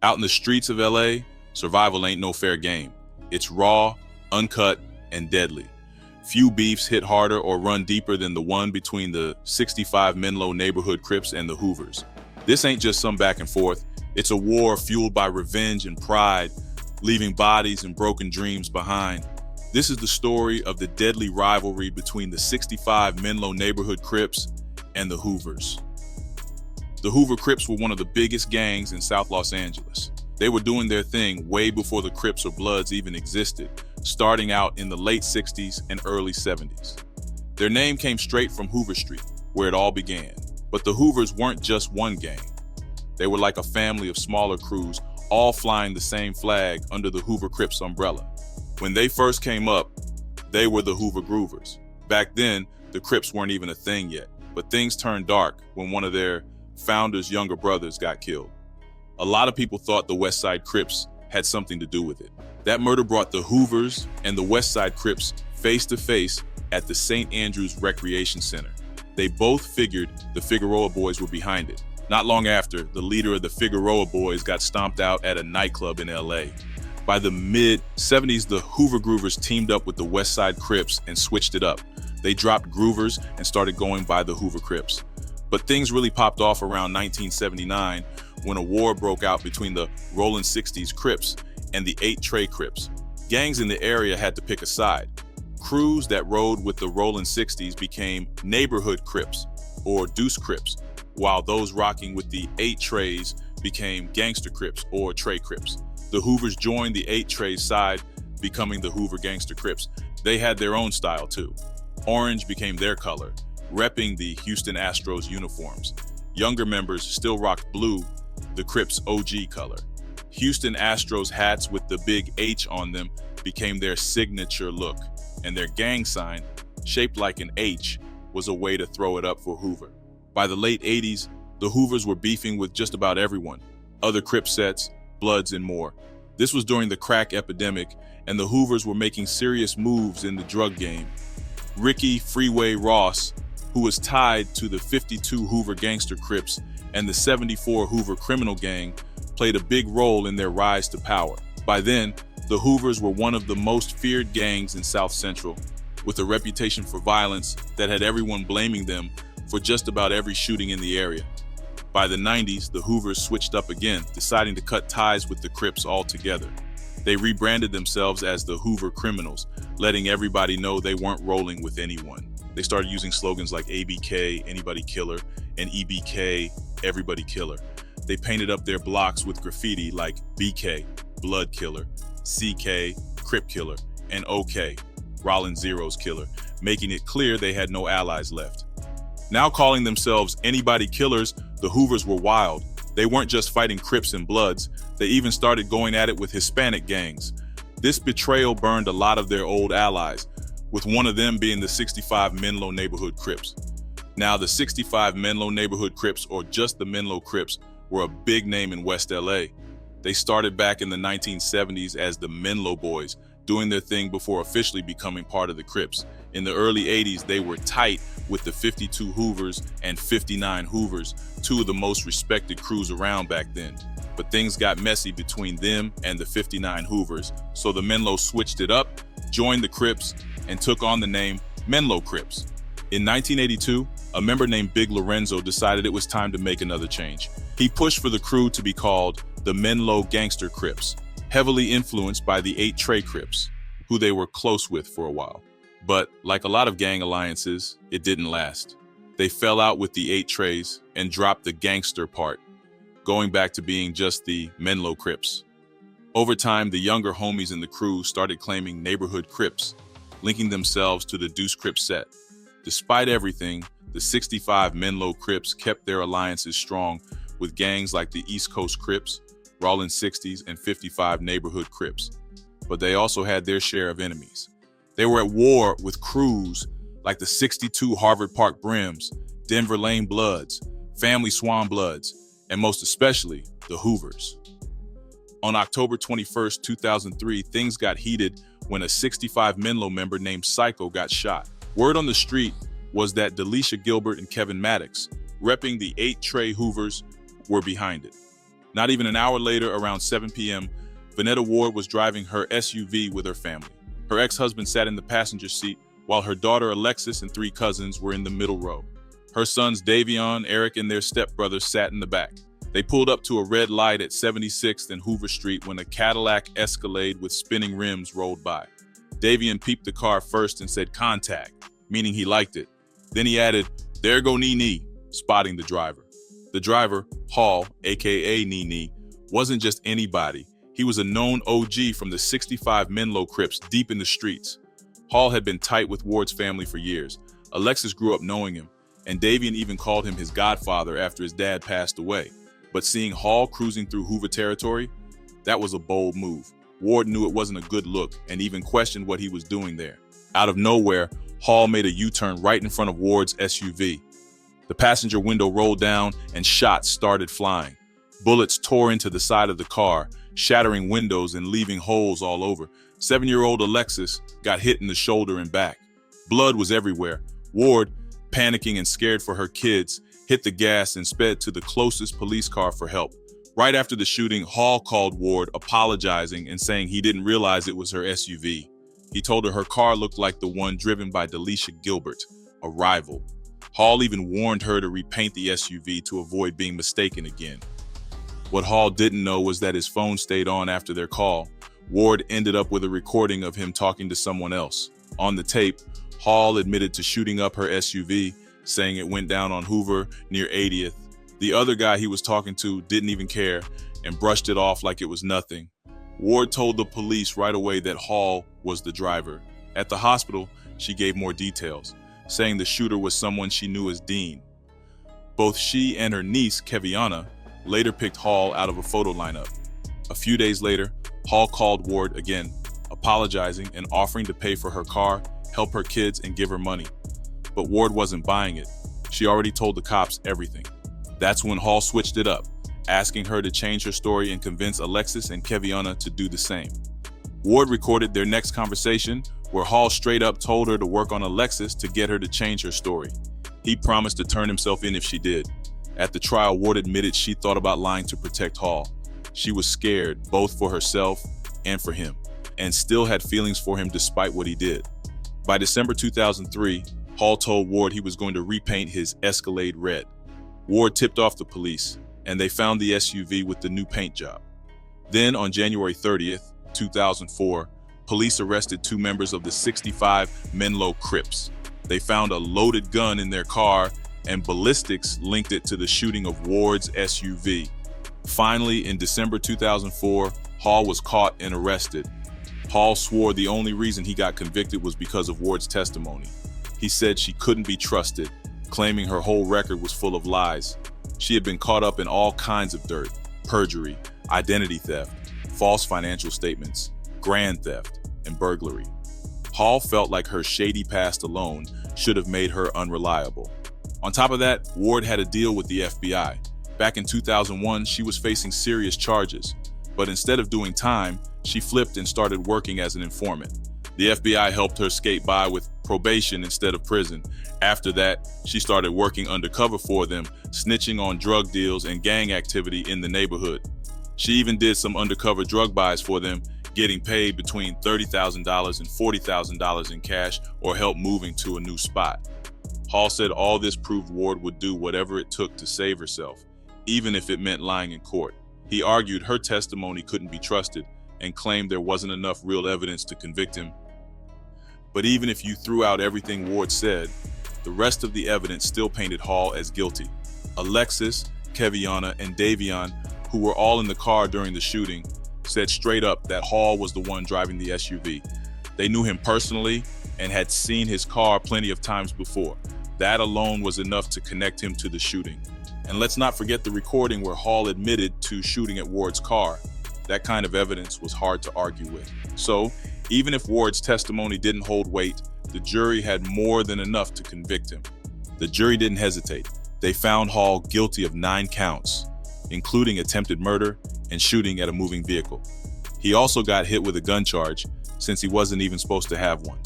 Out in the streets of LA, survival ain't no fair game. It's raw, uncut, and deadly. Few beefs hit harder or run deeper than the one between the 65 Menlo Neighborhood Crips and the Hoovers. This ain't just some back and forth. It's a war fueled by revenge and pride, leaving bodies and broken dreams behind. This is the story of the deadly rivalry between the 65 Menlo Neighborhood Crips and the Hoovers. The Hoover Crips were one of the biggest gangs in South Los Angeles. They were doing their thing way before the Crips or Bloods even existed, starting out in the late 60s and early 70s. Their name came straight from Hoover Street, where it all began. But the Hoovers weren't just one gang. They were like a family of smaller crews, all flying the same flag under the Hoover Crips umbrella. When they first came up, they were the Hoover Groovers. Back then, the Crips weren't even a thing yet, but things turned dark when one of their founders' younger brothers got killed. A lot of people thought the West Side Crips had something to do with it. That murder brought the Hoovers and the West Side Crips face to face at the St. Andrews Recreation Center. They both figured the Figueroa Boys were behind it. Not long after, the leader of the Figueroa Boys got stomped out at a nightclub in LA. By the mid-70s, the Hoover Groovers teamed up with the West Side Crips and switched it up. They dropped Groovers and started going by the Hoover Crips. But things really popped off around 1979 when a war broke out between the Rollin' 60s Crips and the 8 Trey Crips. Gangs in the area had to pick a side. Crews that rode with the Rollin' 60s became neighborhood Crips or Deuce Crips, while those rocking with the 8 Treys became gangster Crips or Trey Crips. The Hoovers joined the 8 Treys side, becoming the Hoover Gangster Crips. They had their own style too. Orange became their color, repping the Houston Astros uniforms. Younger members still rocked blue, the Crips' OG color. Houston Astros hats with the big H on them became their signature look, and their gang sign, shaped like an H, was a way to throw it up for Hoover. By the late 80s, the Hoovers were beefing with just about everyone, other Crip sets, Bloods, and more. This was during the crack epidemic, and the Hoovers were making serious moves in the drug game. Ricky Freeway Ross, who was tied to the 52 Hoover Gangster Crips and the 74 Hoover Criminal Gang, played a big role in their rise to power. By then, the Hoovers were one of the most feared gangs in South Central, with a reputation for violence that had everyone blaming them for just about every shooting in the area. By the 90s, the Hoovers switched up again, deciding to cut ties with the Crips altogether. They rebranded themselves as the Hoover Criminals, letting everybody know they weren't rolling with anyone. They started using slogans like ABK, Anybody Killer, and EBK, Everybody Killer. They painted up their blocks with graffiti like BK, Blood Killer, CK, Crip Killer, and OK, Rollin' Zero's Killer, making it clear they had no allies left. Now calling themselves Anybody Killers, the Hoovers were wild. They weren't just fighting Crips and Bloods, they even started going at it with Hispanic gangs. This betrayal burned a lot of their old allies, with one of them being the 65 Menlo Neighborhood Crips. Now, the 65 Menlo Neighborhood Crips, or just the Menlo Crips, were a big name in West LA. They started back in the 1970s as the Menlo Boys, doing their thing before officially becoming part of the Crips. In the early 80s, they were tight with the 52 Hoovers and 59 Hoovers, two of the most respected crews around back then. But things got messy between them and the 59 Hoovers, so the Menlo switched it up, joined the Crips, and took on the name Menlo Crips. In 1982, a member named Big Lorenzo decided it was time to make another change. He pushed for the crew to be called the Menlo Gangster Crips, heavily influenced by the 8 Trey Crips, who they were close with for a while. But like a lot of gang alliances, it didn't last. They fell out with the 8 Treys and dropped the gangster part, going back to being just the Menlo Crips. Over time, the younger homies in the crew started claiming neighborhood Crips, linking themselves to the Deuce Crip set. Despite everything, the 65 Menlo Crips kept their alliances strong with gangs like the East Coast Crips, Rollin' 60s, and 55 Neighborhood Crips. But they also had their share of enemies. They were at war with crews like the 62 Harvard Park Brims, Denver Lane Bloods, Family Swan Bloods, and most especially the Hoovers. On October 21, 2003, things got heated when a 65 Menlo member named Psycho got shot. Word on the street was that Delisha Gilbert and Kevin Maddox, repping the 8 Trey Hoovers, were behind it. Not even an hour later, around 7 p.m., Vanetta Ward was driving her SUV with her family. Her ex-husband sat in the passenger seat, while her daughter Alexis and 3 cousins were in the middle row. Her sons Davion, Eric, and their stepbrother sat in the back. They pulled up to a red light at 76th and Hoover Street when a Cadillac Escalade with spinning rims rolled by. Davion peeped the car first and said contact, meaning he liked it. Then he added, "There go Nene," spotting the driver. The driver, Hall, aka Nene, wasn't just anybody. He was a known OG from the 65 Menlo Crips deep in the streets. Hall had been tight with Ward's family for years. Alexis grew up knowing him, and Davion even called him his godfather after his dad passed away. But seeing Hall cruising through Hoover territory, that was a bold move. Ward knew it wasn't a good look and even questioned what he was doing there. Out of nowhere, Hall made a U-turn right in front of Ward's SUV. The passenger window rolled down and shots started flying. Bullets tore into the side of the car, shattering windows and leaving holes all over. 7-year-old Alexis got hit in the shoulder and back. Blood was everywhere. Ward, panicking and scared for her kids, hit the gas and sped to the closest police car for help. Right after the shooting, Hall called Ward, apologizing and saying he didn't realize it was her SUV. He told her car looked like the one driven by Delisha Gilbert, a rival. Hall even warned her to repaint the SUV to avoid being mistaken again. What Hall didn't know was that his phone stayed on after their call. Ward ended up with a recording of him talking to someone else. On the tape, Hall admitted to shooting up her SUV, saying it went down on Hoover near 80th. The other guy he was talking to didn't even care and brushed it off like it was nothing. Ward told the police right away that Hall was the driver. At the hospital, she gave more details, saying the shooter was someone she knew as Dean. Both she and her niece, Keviana, later picked Hall out of a photo lineup. A few days later, Hall called Ward again, apologizing and offering to pay for her car, help her kids, and give her money. But Ward wasn't buying it. She already told the cops everything. That's when Hall switched it up, asking her to change her story and convince Alexis and Keviana to do the same. Ward recorded their next conversation, where Hall straight up told her to work on Alexis to get her to change her story. He promised to turn himself in if she did. At the trial, Ward admitted she thought about lying to protect Hall. She was scared, both for herself and for him, and still had feelings for him despite what he did. By December 2003, Hall told Ward he was going to repaint his Escalade red. Ward tipped off the police, and they found the SUV with the new paint job. Then, on January 30th, 2004, police arrested 2 members of the 65 Menlo Crips. They found a loaded gun in their car, and ballistics linked it to the shooting of Ward's SUV. Finally, in December 2004, Hall was caught and arrested. Hall swore the only reason he got convicted was because of Ward's testimony. He said she couldn't be trusted, claiming her whole record was full of lies. She had been caught up in all kinds of dirt: perjury, identity theft, false financial statements, grand theft, and burglary. Hall felt like her shady past alone should have made her unreliable. On top of that, Ward had a deal with the FBI. Back in 2001, she was facing serious charges, but instead of doing time, she flipped and started working as an informant. The FBI helped her skate by with probation instead of prison. After that, she started working undercover for them, snitching on drug deals and gang activity in the neighborhood. She even did some undercover drug buys for them, getting paid between $30,000 and $40,000 in cash or help moving to a new spot. Hall said all this proved Ward would do whatever it took to save herself, even if it meant lying in court. He argued her testimony couldn't be trusted and claimed there wasn't enough real evidence to convict him. But even if you threw out everything Ward said, the rest of the evidence still painted Hall as guilty. Alexis, Keviana, and Davion, who were all in the car during the shooting, said straight up that Hall was the one driving the SUV. They knew him personally and had seen his car plenty of times before. That alone was enough to connect him to the shooting. And let's not forget the recording where Hall admitted to shooting at Ward's car. That kind of evidence was hard to argue with. So, even if Ward's testimony didn't hold weight, the jury had more than enough to convict him. The jury didn't hesitate. They found Hall guilty of 9 counts, including attempted murder and shooting at a moving vehicle. He also got hit with a gun charge, since he wasn't even supposed to have one.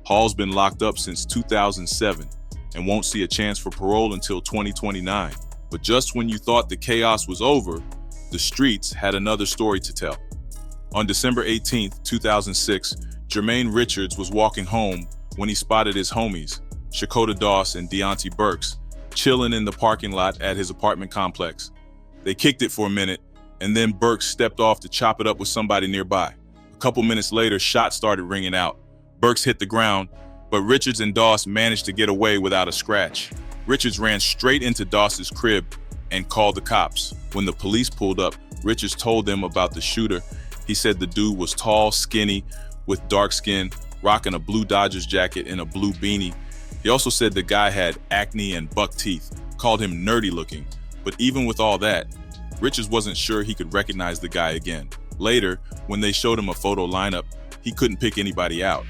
Hall's been locked up since 2007 and won't see a chance for parole until 2029. But just when you thought the chaos was over, The streets had another story to tell. On December 18, 2006, Jermaine Richards was walking home when he spotted his homies, Shakota Doss and Deontay Burks, chilling in the parking lot at his apartment complex. They kicked it for a minute, and then Burks stepped off to chop it up with somebody nearby. A couple minutes later, shots started ringing out. Burks hit the ground, but Richards and Doss managed to get away without a scratch. Richards ran straight into Doss's crib and called the cops. When the police pulled up, Richards told them about the shooter. He said the dude was tall, skinny, with dark skin, rocking a blue Dodgers jacket and a blue beanie. He also said the guy had acne and buck teeth, called him nerdy looking. But even with all that, Richards wasn't sure he could recognize the guy again. Later, when they showed him a photo lineup, he couldn't pick anybody out.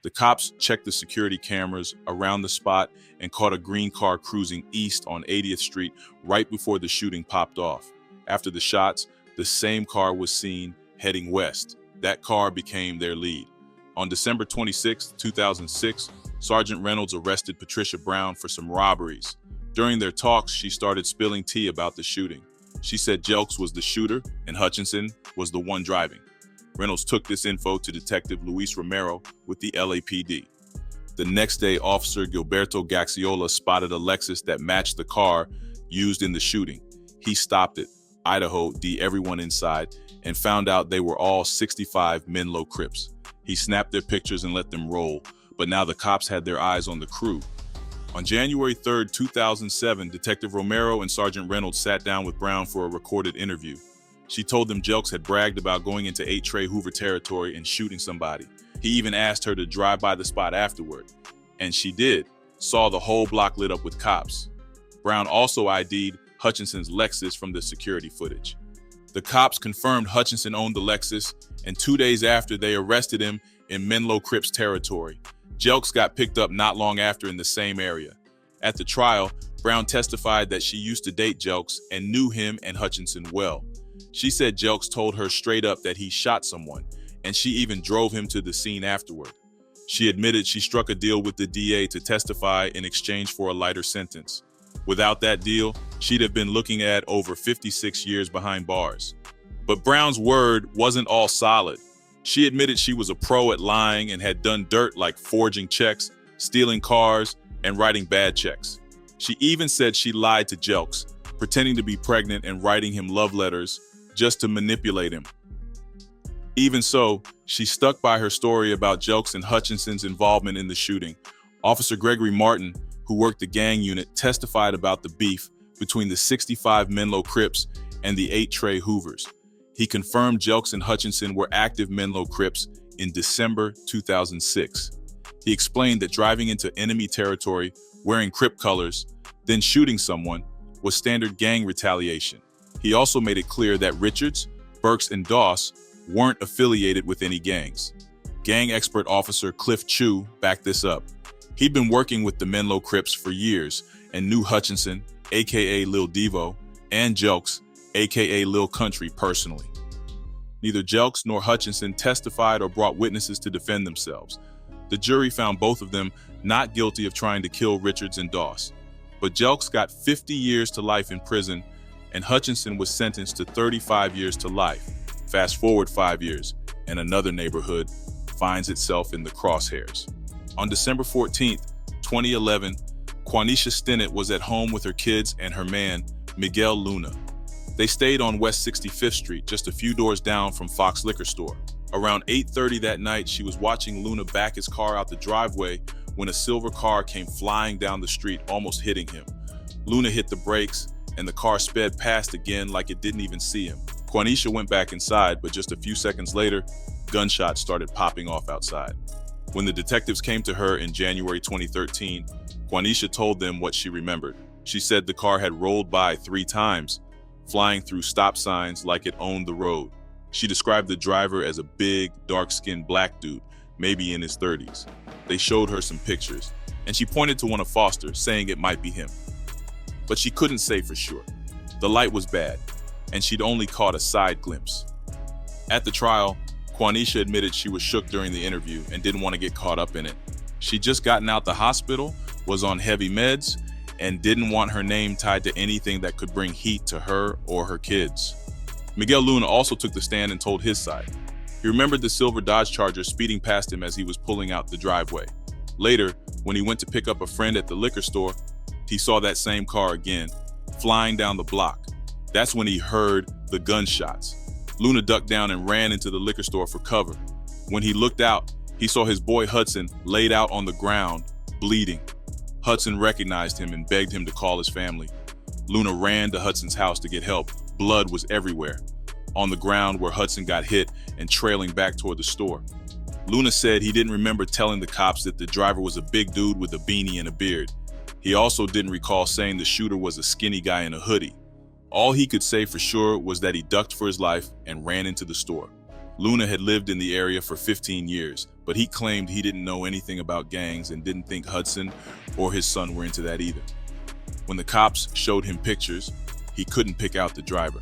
The cops checked the security cameras around the spot and caught a green car cruising east on 80th Street right before the shooting popped off. After the shots, the same car was seen heading west. That car became their lead. On December 26, 2006, Sergeant Reynolds arrested Patricia Brown for some robberies. During their talks, she started spilling tea about the shooting. She said Jelks was the shooter and Hutchinson was the one driving. Reynolds took this info to Detective Luis Romero with the LAPD. The next day, Officer Gilberto Gaxiola spotted a Lexus that matched the car used in the shooting. He stopped it, Idaho'd everyone inside, and found out they were all 65 Menlo Crips. He snapped their pictures and let them roll, but now the cops had their eyes on the crew. On January 3, 2007, Detective Romero and Sergeant Reynolds sat down with Brown for a recorded interview. She told them Jelks had bragged about going into 8 Trey Hoover territory and shooting somebody. He even asked her to drive by the spot afterward. And she did, saw the whole block lit up with cops. Brown also ID'd Hutchinson's Lexus from the security footage. The cops confirmed Hutchinson owned the Lexus, and 2 days after, they arrested him in Menlo Crips territory. Jelks got picked up not long after in the same area. At the trial, Brown testified that she used to date Jelks and knew him and Hutchinson well. She said Jelks told her straight up that he shot someone, and she even drove him to the scene afterward. She admitted she struck a deal with the DA to testify in exchange for a lighter sentence. Without that deal, she'd have been looking at over 56 years behind bars. But Brown's word wasn't all solid. She admitted she was a pro at lying and had done dirt like forging checks, stealing cars, and writing bad checks. She even said she lied to Jelks, pretending to be pregnant and writing him love letters just to manipulate him. Even so, she stuck by her story about Jelks and Hutchinson's involvement in the shooting. Officer Gregory Martin, who worked the gang unit, testified about the beef between the 65 Menlo Crips and the 8 Trey Hoovers. He confirmed Jelks and Hutchinson were active Menlo Crips in December 2006. He explained that driving into enemy territory, wearing Crip colors, then shooting someone was standard gang retaliation. He also made it clear that Richards, Burks, and Doss weren't affiliated with any gangs. Gang expert officer Cliff Chu backed this up. He'd been working with the Menlo Crips for years and knew Hutchinson, aka Lil Devo, and Jelks, aka Lil Country, personally. Neither Jelks nor Hutchinson testified or brought witnesses to defend themselves. The jury found both of them not guilty of trying to kill Richards and Doss. But Jelks got 50 years to life in prison, and Hutchinson was sentenced to 35 years to life. Fast forward 5 years, and another neighborhood finds itself in the crosshairs. On December 14, 2011, Quanisha Stinnett was at home with her kids and her man, Miguel Luna. They stayed on West 65th Street, just a few doors down from Fox Liquor Store. Around 8:30 that night, she was watching Luna back his car out the driveway when a silver car came flying down the street, almost hitting him. Luna hit the brakes, and the car sped past again like it didn't even see him. Quanisha went back inside, but just a few seconds later, gunshots started popping off outside. When the detectives came to her in January 2013, Quanisha told them what she remembered. She said the car had rolled by 3 times, flying through stop signs like it owned the road. She described the driver as a big, dark-skinned black dude, maybe in his 30s. They showed her some pictures, and she pointed to one of Foster, saying it might be him. But she couldn't say for sure. The light was bad, and she'd only caught a side glimpse. At the trial, Quanisha admitted she was shook during the interview and didn't want to get caught up in it. She'd just gotten out the hospital, was on heavy meds, and didn't want her name tied to anything that could bring heat to her or her kids. Miguel Luna also took the stand and told his side. He remembered the silver Dodge Charger speeding past him as he was pulling out the driveway. Later, when he went to pick up a friend at the liquor store, he saw that same car again, flying down the block. That's when he heard the gunshots. Luna ducked down and ran into the liquor store for cover. When he looked out, he saw his boy Hudson laid out on the ground, bleeding. Hudson recognized him and begged him to call his family. Luna ran to Hudson's house to get help. Blood was everywhere, on the ground where Hudson got hit and trailing back toward the store. Luna said he didn't remember telling the cops that the driver was a big dude with a beanie and a beard. He also didn't recall saying the shooter was a skinny guy in a hoodie. All he could say for sure was that he ducked for his life and ran into the store. Luna had lived in the area for 15 years, but he claimed he didn't know anything about gangs and didn't think Hudson or his son were into that either. When the cops showed him pictures, he couldn't pick out the driver.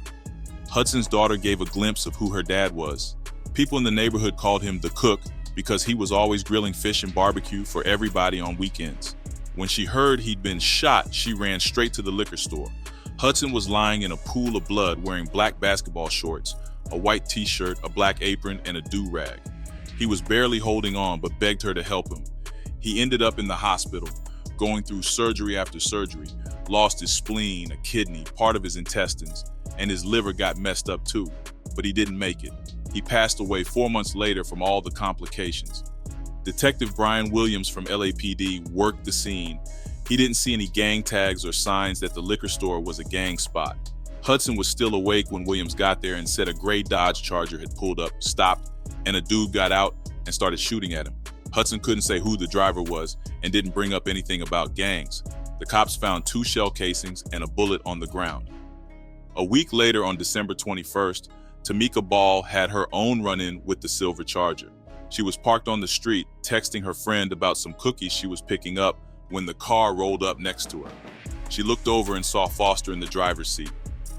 Hudson's daughter gave a glimpse of who her dad was. People in the neighborhood called him the cook because he was always grilling fish and barbecue for everybody on weekends. When she heard he'd been shot, she ran straight to the liquor store. Hudson was lying in a pool of blood wearing black basketball shorts, a white t-shirt, a black apron, and a do-rag. He was barely holding on but begged her to help him. He ended up in the hospital, going through surgery after surgery, lost his spleen, a kidney, part of his intestines, and his liver got messed up too, but he didn't make it. He passed away 4 months later from all the complications. Detective Brian Williams from LAPD worked the scene. He didn't see any gang tags or signs that the liquor store was a gang spot. Hudson was still awake when Williams got there and said a gray Dodge Charger had pulled up, stopped, and a dude got out and started shooting at him. Hudson couldn't say who the driver was and didn't bring up anything about gangs. The cops found 2 shell casings and a bullet on the ground. A week later, on December 21st, Tamika Ball had her own run-in with the silver Charger. She was parked on the street, texting her friend about some cookies she was picking up when the car rolled up next to her. She looked over and saw Foster in the driver's seat.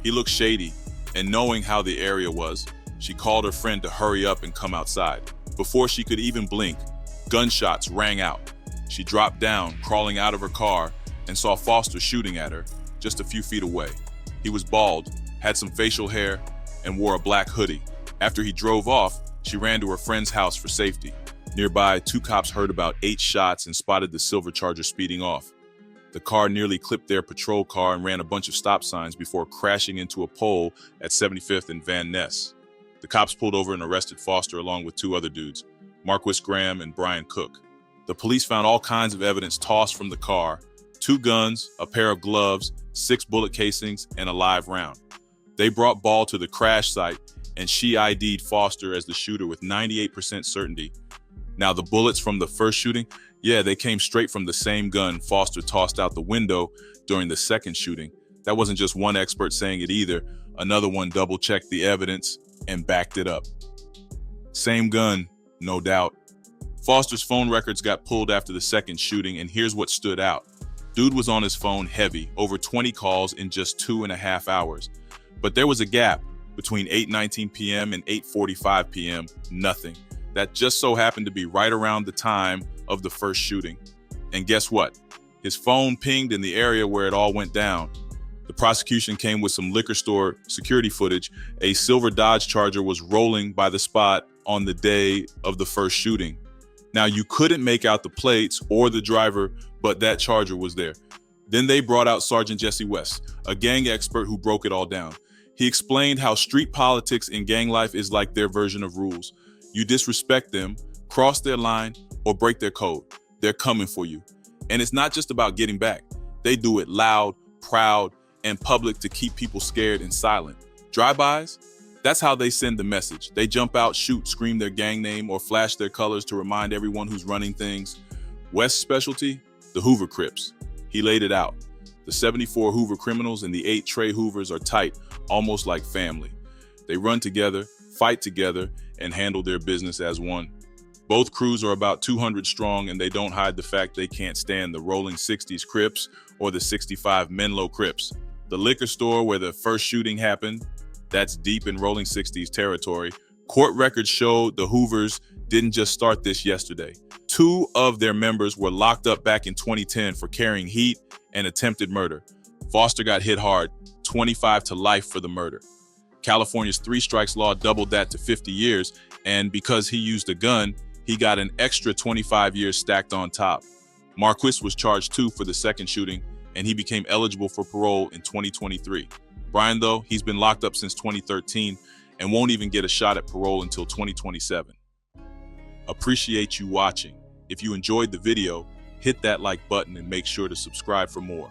He looked shady, and knowing how the area was, she called her friend to hurry up and come outside. Before she could even blink, gunshots rang out. She dropped down, crawling out of her car, and saw Foster shooting at her just a few feet away. He was bald, had some facial hair, and wore a black hoodie. After he drove off, she ran to her friend's house for safety. Nearby, 2 cops heard about 8 shots and spotted the silver Charger speeding off. The car nearly clipped their patrol car and ran a bunch of stop signs before crashing into a pole at 75th and Van Ness. The cops pulled over and arrested Foster along with 2 other dudes, Marquis Graham and Brian Cook. The police found all kinds of evidence tossed from the car: 2 guns, a pair of gloves, 6 bullet casings, and a live round. They brought Ball to the crash site, and she ID'd Foster as the shooter with 98% certainty. Now, the bullets from the first shooting, they came straight from the same gun Foster tossed out the window during the second shooting. That wasn't just one expert saying it either. Another one double-checked the evidence and backed it up. Same gun, no doubt. Foster's phone records got pulled after the second shooting, and here's what stood out. Dude was on his phone heavy, over 20 calls in just 2.5 hours. But there was a gap between 8:19 p.m. and 8:45 p.m., nothing. That just so happened to be right around the time of the first shooting. And guess what? His phone pinged in the area where it all went down. The prosecution came with some liquor store security footage. A silver Dodge Charger was rolling by the spot on the day of the first shooting. Now, you couldn't make out the plates or the driver, but that Charger was there. Then they brought out Sergeant Jesse West, a gang expert who broke it all down. He explained how street politics and gang life is like their version of rules. You disrespect them, cross their line, or break their code. They're coming for you. And it's not just about getting back. They do it loud, proud, and public to keep people scared and silent. Drive-bys? That's how they send the message. They jump out, shoot, scream their gang name, or flash their colors to remind everyone who's running things. West's specialty? The Hoover Crips. He laid it out. The 74 Hoover criminals and the 8 Trey Hoovers are tight, almost like family. They run together, fight together, and handle their business as one. Both crews are about 200 strong, and they don't hide the fact they can't stand the rolling 60s Crips or the 65 Menlo Crips. The liquor store where the first shooting happened, that's deep in rolling 60s territory. Court records showed the Hoovers didn't just start this yesterday. Two of their members were locked up back in 2010 for carrying heat and attempted murder. Foster got hit hard, 25 to life for the murder. California's 3 strikes law doubled that to 50 years, and because he used a gun, he got an extra 25 years stacked on top. Marquis was charged too for the second shooting, and he became eligible for parole in 2023. Brian, though, he's been locked up since 2013 and won't even get a shot at parole until 2027. Appreciate you watching. If you enjoyed the video, hit that like button and make sure to subscribe for more.